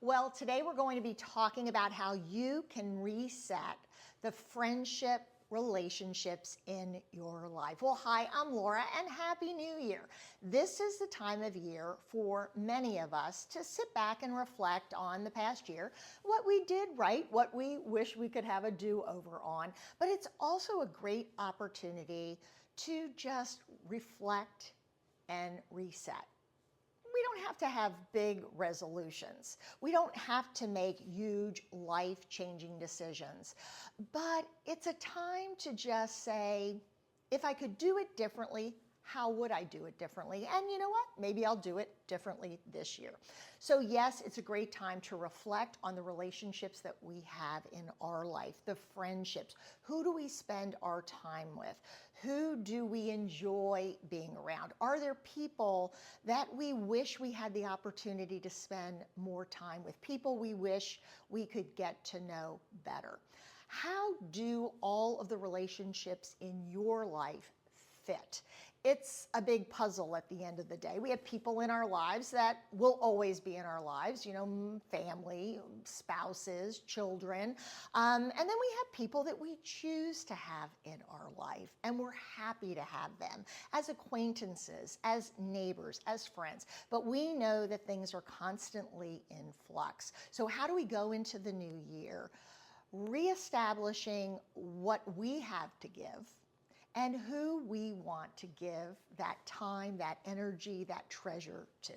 Well, today we're going to be talking about how you can reset the friendship relationships in your life. Well, hi, I'm Laura, and Happy New Year. This is the time of year for many of us to sit back and reflect on the past year, what we did right, what we wish we could have a do-over on, but it's also a great opportunity to just reflect and reset. We don't have to have big resolutions. We don't have to make huge life-changing decisions. But it's a time to just say, if I could do it differently, how would I do it differently? And you know what? Maybe I'll do it differently this year. So yes, it's a great time to reflect on the relationships that we have in our life, the friendships. Who do we spend our time with? Who do we enjoy being around? Are there people that we wish we had the opportunity to spend more time with? People we wish we could get to know better? How do all of the relationships in your life fit? It's a big puzzle at the end of the day. We have people in our lives that will always be in our lives, you know, family, spouses, children. And then we have people that we choose to have in our life, and we're happy to have them as acquaintances, as neighbors, as friends. But we know that things are constantly in flux. So how do we go into the new year reestablishing what we have to give and who we want to give that time, that energy, that treasure to?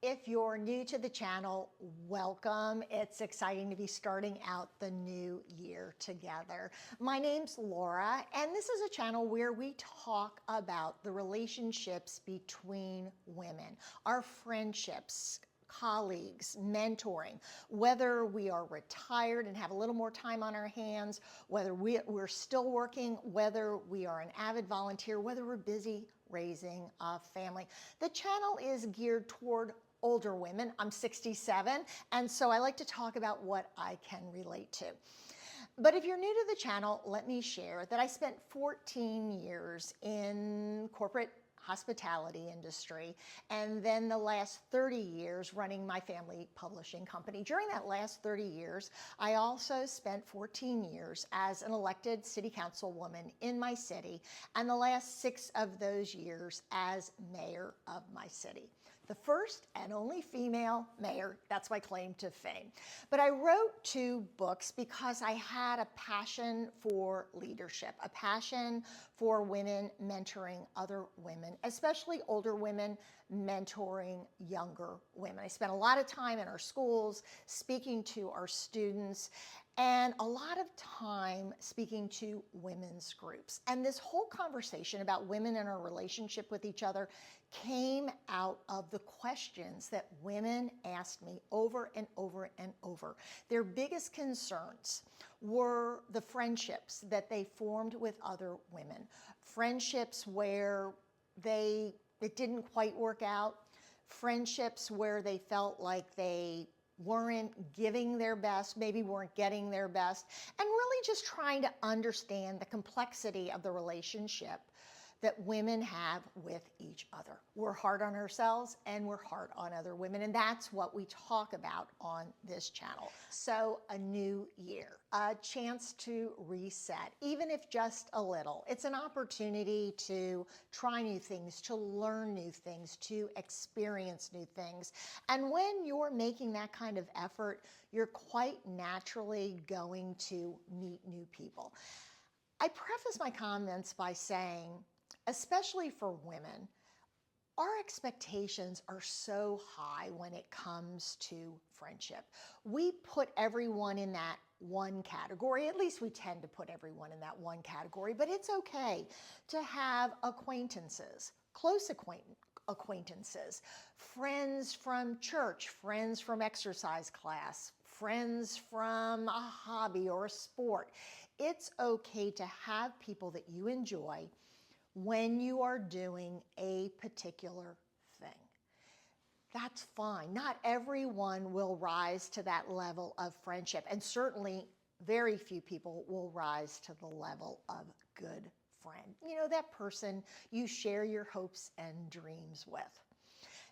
If you're new to the channel, welcome. It's exciting to be starting out the new year together. My name's Laura, and this is a channel where we talk about the relationships between women, our friendships, colleagues, mentoring, whether we are retired and have a little more time on our hands, whether we're still working, whether we are an avid volunteer, whether we're busy raising a family. The channel is geared toward older women. I'm 67, and so I like to talk about what I can relate to. But if you're new to the channel, let me share that I spent 14 years in corporate hospitality industry, and then the last 30 years running my family publishing company. During that last 30 years, I also spent 14 years as an elected city councilwoman in my city, and the last 6 of those years as mayor of my city. The first and only female mayor. That's my claim to fame. But I wrote 2 books because I had a passion for leadership, a passion for women mentoring other women, especially older women mentoring younger women. I spent a lot of time in our schools speaking to our students, and a lot of time speaking to women's groups. And this whole conversation about women and our relationship with each other came out of the questions that women asked me over and over and over. Their biggest concerns were the friendships that they formed with other women, friendships where it didn't quite work out, friendships where they felt like they weren't giving their best, maybe weren't getting their best, and really just trying to understand the complexity of the relationship that women have with each other. We're hard on ourselves and we're hard on other women, and that's what we talk about on this channel. So a new year, a chance to reset, even if just a little. It's an opportunity to try new things, to learn new things, to experience new things. And when you're making that kind of effort, you're quite naturally going to meet new people. I preface my comments by saying, especially for women, our expectations are so high when it comes to friendship. We put everyone in that one category. At least we tend to put everyone in that one category, but it's okay to have acquaintances, close acquaintances, friends from church, friends from exercise class, friends from a hobby or a sport. It's okay to have people that you enjoy when you are doing a particular thing. That's fine. Not everyone will rise to that level of friendship, and certainly very few people will rise to the level of good friend. You know, that person you share your hopes and dreams with.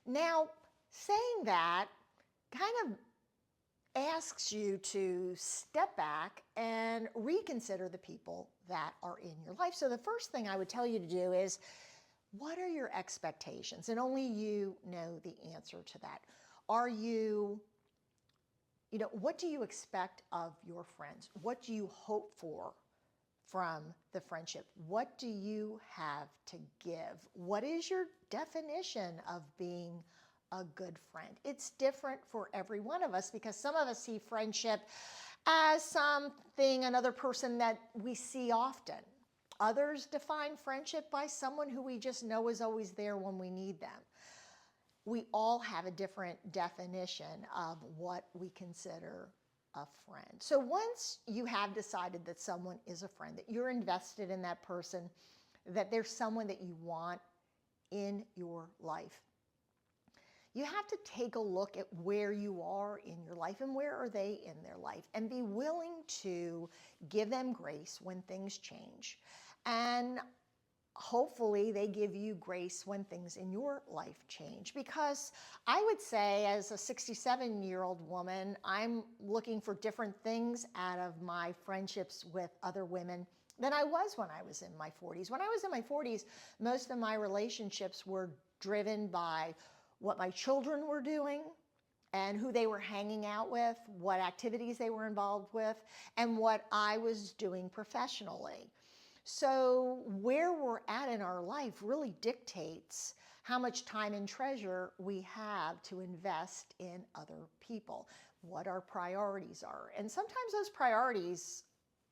Now, saying that kind of asks you to step back and reconsider the people that are in your life. So the first thing I would tell you to do is, what are your expectations? And only you know the answer to that. Are you, what do you expect of your friends? What do you hope for from the friendship? What do you have to give? What is your definition of being a good friend? It's different for every one of us, because some of us see friendship as something, another person that we see often. Others define friendship by someone who we just know is always there when we need them. We all have a different definition of what we consider a friend. So once you have decided that someone is a friend, that you're invested in that person, that there's someone that you want in your life, you have to take a look at where you are in your life and where are they in their life, and be willing to give them grace when things change. And hopefully they give you grace when things in your life change. Because I would say, as a 67-year-old woman, I'm looking for different things out of my friendships with other women than I was when I was in my 40s. When I was in my 40s, most of my relationships were driven by what my children were doing and who they were hanging out with, what activities they were involved with, and what I was doing professionally. So where we're at in our life really dictates how much time and treasure we have to invest in other people, what our priorities are. And sometimes those priorities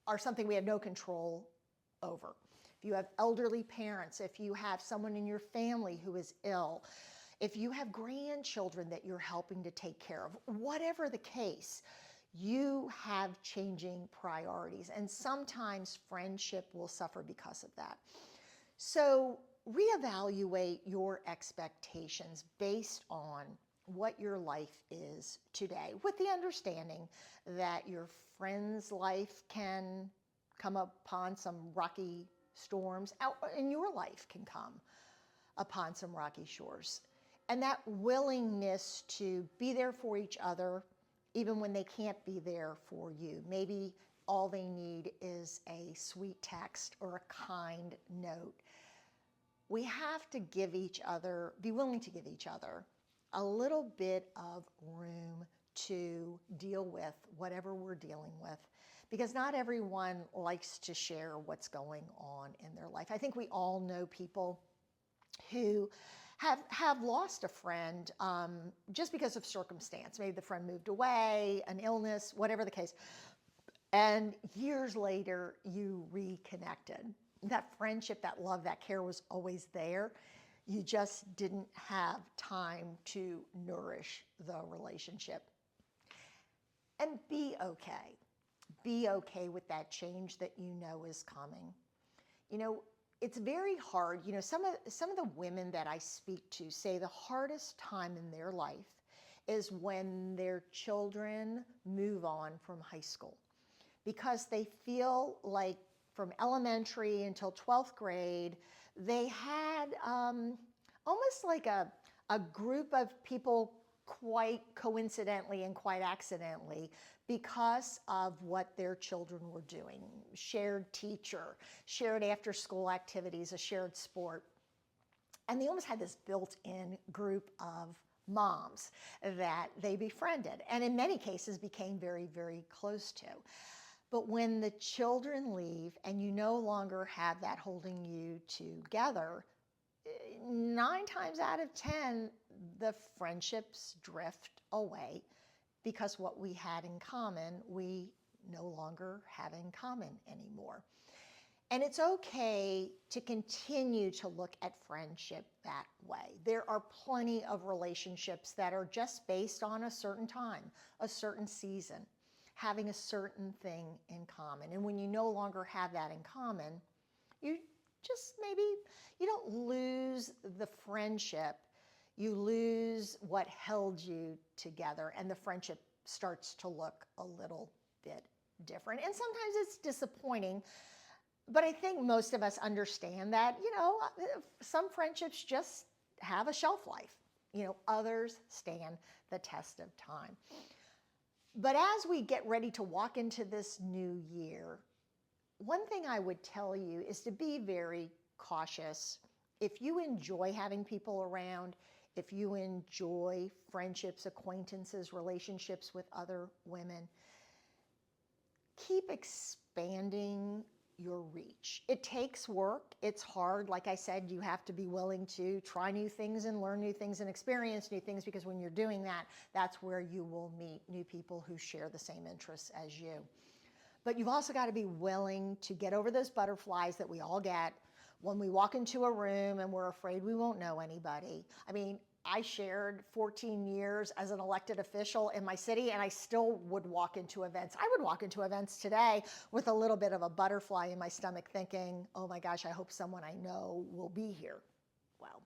are something we have no control over. If you have elderly parents, if you have someone in your family who is ill, if you have grandchildren that you're helping to take care of, whatever the case, you have changing priorities, and sometimes friendship will suffer because of that. So reevaluate your expectations based on what your life is today, with the understanding that your friend's life can come upon some rocky storms, and your life can come upon some rocky shores. And that willingness to be there for each other, even when they can't be there for you. Maybe all they need is a sweet text or a kind note. We have to give each other, be willing to give each other a little bit of room to deal with whatever we're dealing with, because not everyone likes to share what's going on in their life. I think we all know people who have lost a friend just because of circumstance. Maybe the friend moved away, an illness, whatever the case. And years later, you reconnected. That friendship, that love, that care was always there. You just didn't have time to nourish the relationship. And be okay. Be okay with that change that you know is coming. It's very hard. Some of the women that I speak to say the hardest time in their life is when their children move on from high school, because they feel like from elementary until 12th grade, they had almost like a group of people, quite coincidentally and quite accidentally, because of what their children were doing. Shared teacher, shared after-school activities, a shared sport. And they almost had this built-in group of moms that they befriended, and in many cases became very, very close to. But when the children leave and you no longer have that holding you together, 9 times out of 10, the friendships drift away, because what we had in common, we no longer have in common anymore. And it's okay to continue to look at friendship that way. There are plenty of relationships that are just based on a certain time, a certain season, having a certain thing in common. And when you no longer have that in common, you don't lose the friendship, you lose what held you together, and the friendship starts to look a little bit different. And sometimes it's disappointing, but I think most of us understand that, some friendships just have a shelf life. Others stand the test of time. But as we get ready to walk into this new year, one thing I would tell you is to be very cautious. If you enjoy having people around, if you enjoy friendships, acquaintances, relationships with other women, keep expanding your reach. It takes work. It's hard. Like I said, you have to be willing to try new things and learn new things and experience new things, because when you're doing that, that's where you will meet new people who share the same interests as you. But you've also got to be willing to get over those butterflies that we all get when we walk into a room and we're afraid we won't know anybody. I mean, I shared 14 years as an elected official in my city, and I still would walk into events. I would walk into events today with a little bit of a butterfly in my stomach thinking, oh my gosh, I hope someone I know will be here. Well,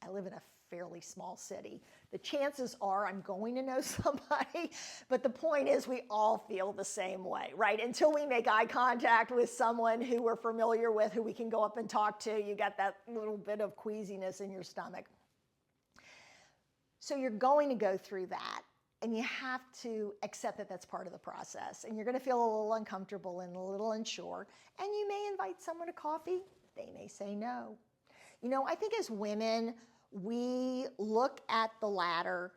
I live in a fairly small city. The chances are I'm going to know somebody, but the point is we all feel the same way, right? Until we make eye contact with someone who we're familiar with, who we can go up and talk to, you got that little bit of queasiness in your stomach. So you're going to go through that, and you have to accept that that's part of the process. And you're going to feel a little uncomfortable and a little unsure, and you may invite someone to coffee. They may say no. I think as women, we look at the ladder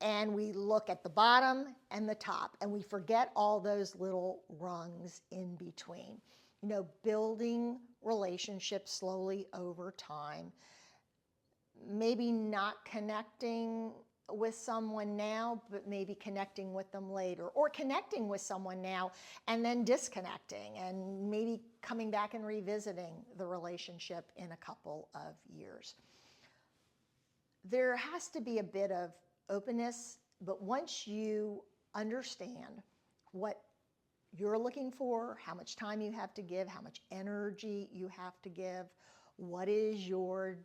and we look at the bottom and the top, and we forget all those little rungs in between. Building relationships slowly over time. Maybe not connecting with someone now, but maybe connecting with them later, or connecting with someone now and then disconnecting, and maybe coming back and revisiting the relationship in a couple of years. There has to be a bit of openness, but once you understand what you're looking for, how much time you have to give, how much energy you have to give, what is your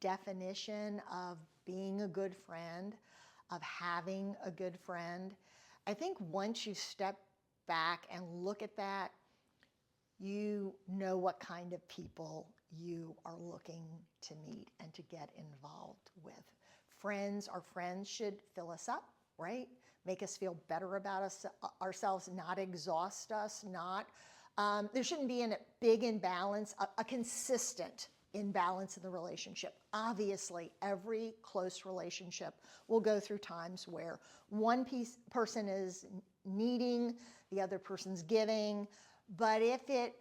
definition of being a good friend, of having a good friend. I think once you step back and look at that, you know what kind of people you are looking to meet and to get involved with. Our friends should fill us up, right? Make us feel better about ourselves, not exhaust us, there shouldn't be a big imbalance, a consistent imbalance in the relationship. Obviously, every close relationship will go through times where one person is needing, the other person's giving, but if it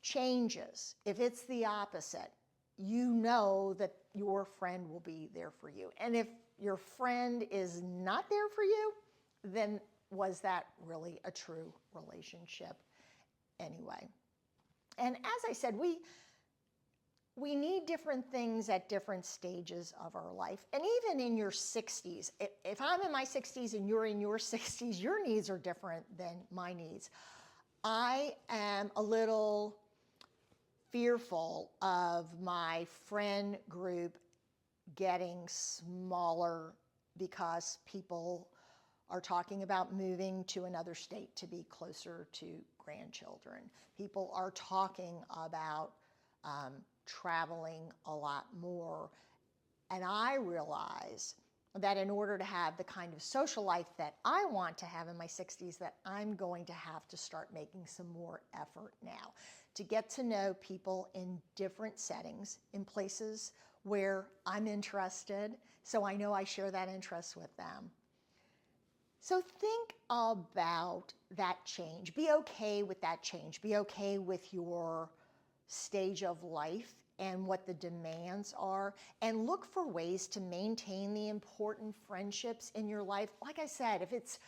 changes, if it's the opposite, you know that your friend will be there for you. And if your friend is not there for you, then was that really a true relationship anyway? And as I said, we need different things at different stages of our life. And even in your 60s, if I'm in my 60s and you're in your 60s, your needs are different than my needs. I am a little fearful of my friend group getting smaller because people are talking about moving to another state to be closer to grandchildren. People are talking about traveling a lot more. And I realize that in order to have the kind of social life that I want to have in my 60s, that I'm going to have to start making some more effort now to get to know people in different settings, in places where I'm interested, so I know I share that interest with them. So think about that change. Be okay with that change. Be okay with your stage of life and what the demands are, and look for ways to maintain the important friendships in your life. Like I said, if it's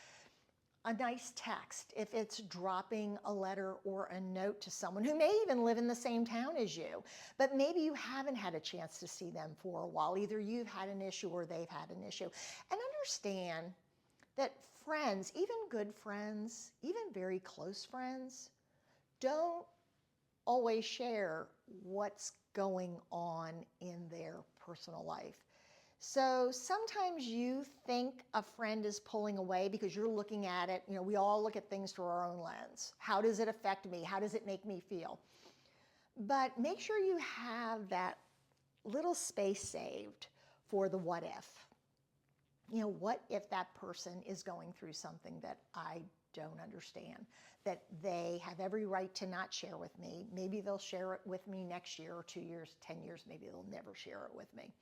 a nice text, if it's dropping a letter or a note to someone who may even live in the same town as you, but maybe you haven't had a chance to see them for a while. Either you've had an issue or they've had an issue. And understand that friends, even good friends, even very close friends, don't always share what's going on in their personal life. So sometimes you think a friend is pulling away because you're looking at it, we all look at things through our own lens. How does it affect me? How does it make me feel? But make sure you have that little space saved for the what if. what if that person is going through something that I don't understand, that they have every right to not share with me? Maybe they'll share it with me next year or 2 years, 10 years, maybe they'll never share it with me.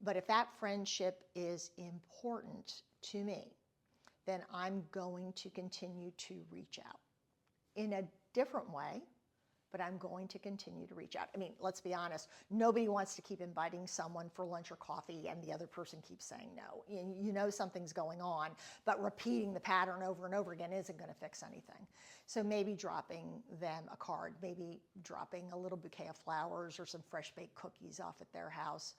But if that friendship is important to me, then I'm going to continue to reach out in a different way, but I'm going to continue to reach out. I mean, let's be honest, nobody wants to keep inviting someone for lunch or coffee and the other person keeps saying no. You know something's going on, but repeating the pattern over and over again isn't going to fix anything. So maybe dropping them a card, maybe dropping a little bouquet of flowers or some fresh baked cookies off at their house,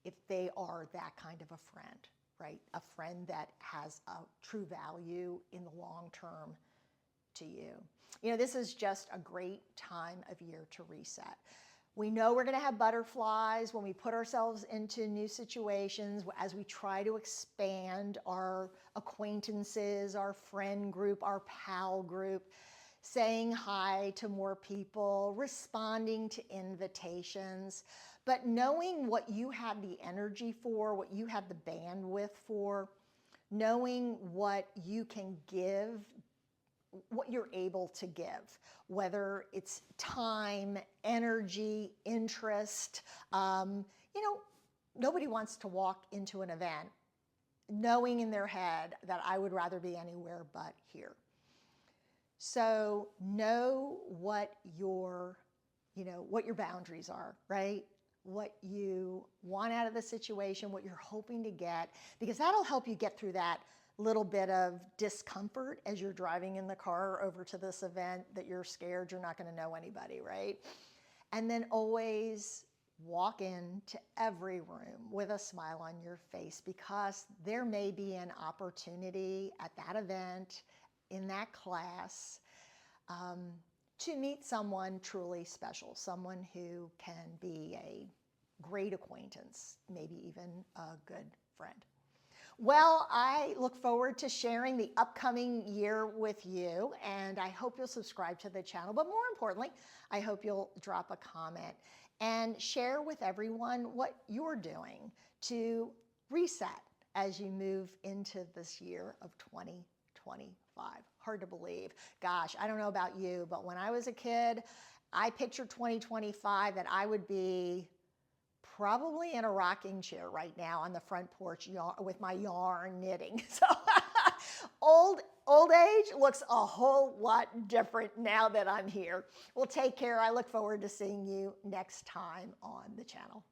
if they are that kind of a friend, right? A friend that has a true value in the long term to you. This is just a great time of year to reset. We know we're going to have butterflies when we put ourselves into new situations, as we try to expand our acquaintances, our friend group, our pal group, saying hi to more people, responding to invitations. But knowing what you have the energy for, what you have the bandwidth for, knowing what you can give, what you're able to give, whether it's time, energy, interest. Nobody wants to walk into an event knowing in their head that I would rather be anywhere but here. So know what your boundaries are, right? What you want out of the situation, what you're hoping to get, because that'll help you get through that little bit of discomfort as you're driving in the car over to this event that you're scared you're not going to know anybody, right? And then always walk into every room with a smile on your face, because there may be an opportunity at that event, in that class, to meet someone truly special, someone who can be a great acquaintance, maybe even a good friend. Well, I look forward to sharing the upcoming year with you, and I hope you'll subscribe to the channel. But more importantly, I hope you'll drop a comment and share with everyone what you're doing to reset as you move into this year of 2025. Hard to believe. Gosh, I don't know about you, but when I was a kid, I pictured 2025 that I would be probably in a rocking chair right now on the front porch with my yarn knitting. So old age looks a whole lot different now that I'm here. Well, take care. I look forward to seeing you next time on the channel.